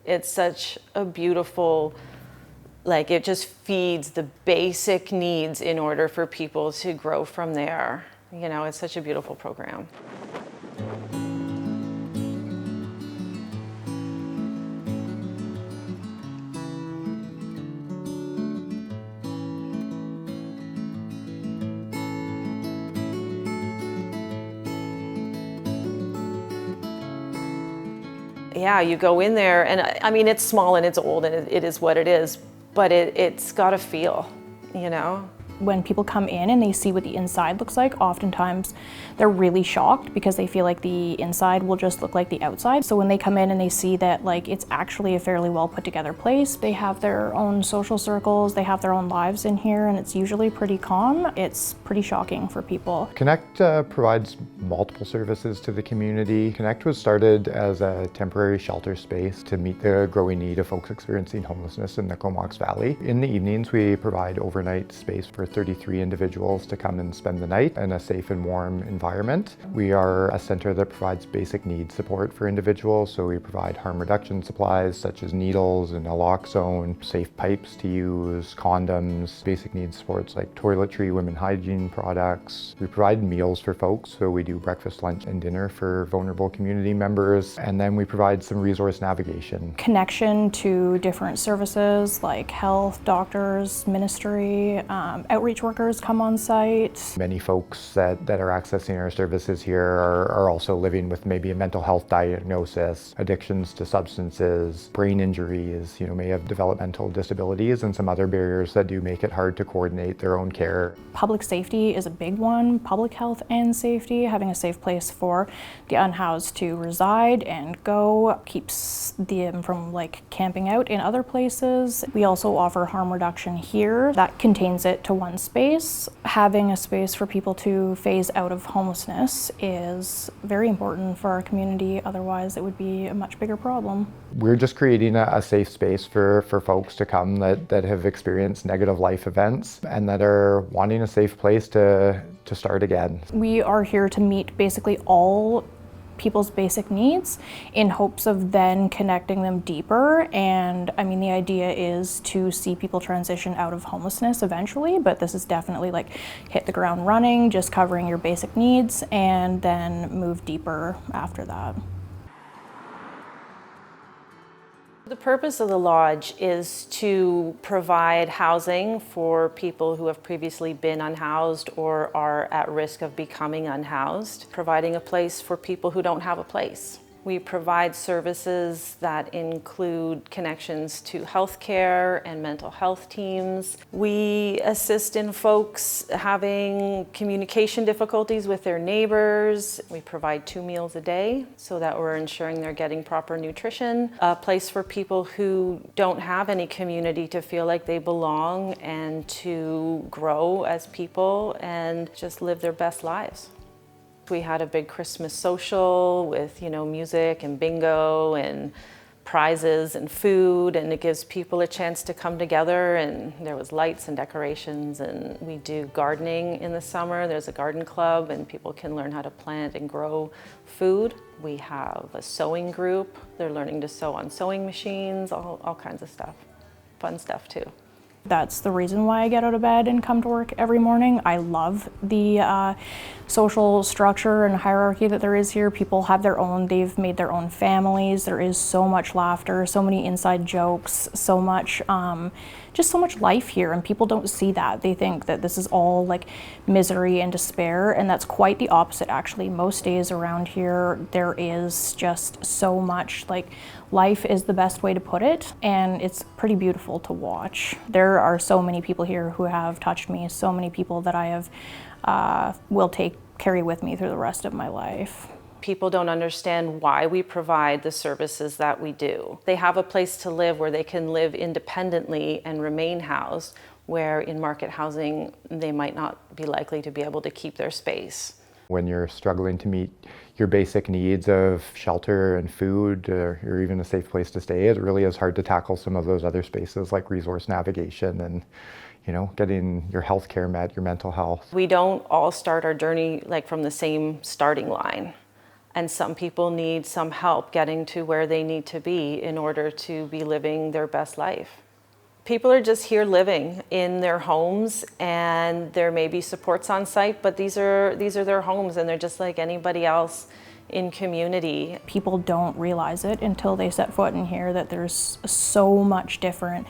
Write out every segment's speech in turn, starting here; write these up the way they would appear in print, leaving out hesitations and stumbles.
It's such a beautiful, like, it just feeds the basic needs in order for people to grow from there. You know, it's such a beautiful program. Yeah, you go in there, and I mean, it's small and it's old and it is what it is, but it's got a feel, you know? When people come in and they see what the inside looks like, oftentimes they're really shocked because they feel like the inside will just look like the outside. So when they come in and they see that like it's actually a fairly well put together place, they have their own social circles, they have their own lives in here, and it's usually pretty calm. It's pretty shocking for people. Connect provides multiple services to the community. Connect was started as a temporary shelter space to meet the growing need of folks experiencing homelessness in the Comox Valley. In the evenings, we provide overnight space for 33 individuals to come and spend the night in a safe and warm environment. We are a center that provides basic needs support for individuals, so we provide harm reduction supplies such as needles and naloxone, safe pipes to use, condoms, basic needs supports like toiletry, women hygiene products. We provide meals for folks, so we do breakfast, lunch, and dinner for vulnerable community members, and then we provide some resource navigation. Connection to different services like health, doctors, ministry, outreach workers come on site. Many folks that are accessing our services here are also living with maybe a mental health diagnosis, addictions to substances, brain injuries, may have developmental disabilities and some other barriers that do make it hard to coordinate their own care. Public safety is a big one, public health and safety. Having a safe place for the unhoused to reside and go keeps them from camping out in other places. We also offer harm reduction here. That contains it to one space. Having a space for people to phase out of homelessness is very important for our community, otherwise it would be a much bigger problem. We're just creating a safe space for folks to come that have experienced negative life events and that are wanting a safe place to start again. We are here to meet basically all people's basic needs in hopes of then connecting them deeper. And I mean, the idea is to see people transition out of homelessness eventually, but this is definitely hit the ground running, just covering your basic needs and then move deeper after that. The purpose of the lodge is to provide housing for people who have previously been unhoused or are at risk of becoming unhoused, providing a place for people who don't have a place. We provide services that include connections to healthcare and mental health teams. We assist in folks having communication difficulties with their neighbors. We provide 2 meals a day so that we're ensuring they're getting proper nutrition. A place for people who don't have any community to feel like they belong and to grow as people and just live their best lives. We had a big Christmas social with, music and bingo and prizes and food, and it gives people a chance to come together, and there was lights and decorations, and we do gardening in the summer. There's a garden club and people can learn how to plant and grow food. We have a sewing group. They're learning to sew on sewing machines, all kinds of stuff. Fun stuff too. That's the reason why I get out of bed and come to work every morning. I love the social structure and hierarchy that there is here. People have they've made their own families. There is so much laughter, so many inside jokes, so much, just so much life here, and people don't see that. They think that this is all misery and despair, and that's quite the opposite actually. Most days around here, there is just so much life is the best way to put it, and it's pretty beautiful to watch. There are so many people here who have touched me, so many people that I have will carry with me through the rest of my life. People don't understand why we provide the services that we do. They have a place to live where they can live independently and remain housed, where in market housing they might not be likely to be able to keep their space. When you're struggling to meet your basic needs of shelter and food or even a safe place to stay, it really is hard to tackle some of those other spaces like resource navigation and getting your health care met, your mental health. We don't all start our journey from the same starting line. And some people need some help getting to where they need to be in order to be living their best life. People are just here living in their homes, and there may be supports on site, but these are their homes, and they're just like anybody else in community. People don't realize it until they set foot in here, that there's so much different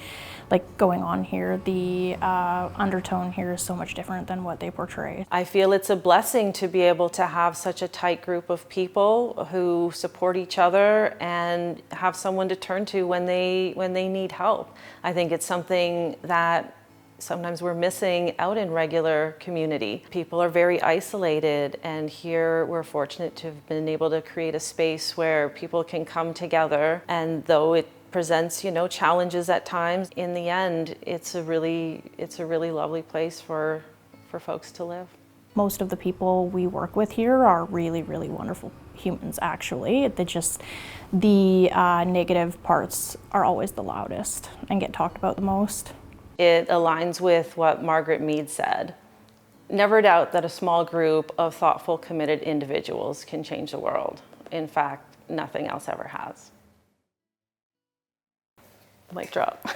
going on here. The undertone here is so much different than what they portray. I feel it's a blessing to be able to have such a tight group of people who support each other and have someone to turn to when they need help. I think it's something that sometimes we're missing out in regular community. People are very isolated, and here we're fortunate to have been able to create a space where people can come together, and though it presents, challenges at times, in the end, it's a really lovely place for folks to live. Most of the people we work with here are really, really wonderful humans, actually. The negative parts are always the loudest and get talked about the most. It aligns with what Margaret Mead said. Never doubt that a small group of thoughtful, committed individuals can change the world. In fact, nothing else ever has. Mic drop.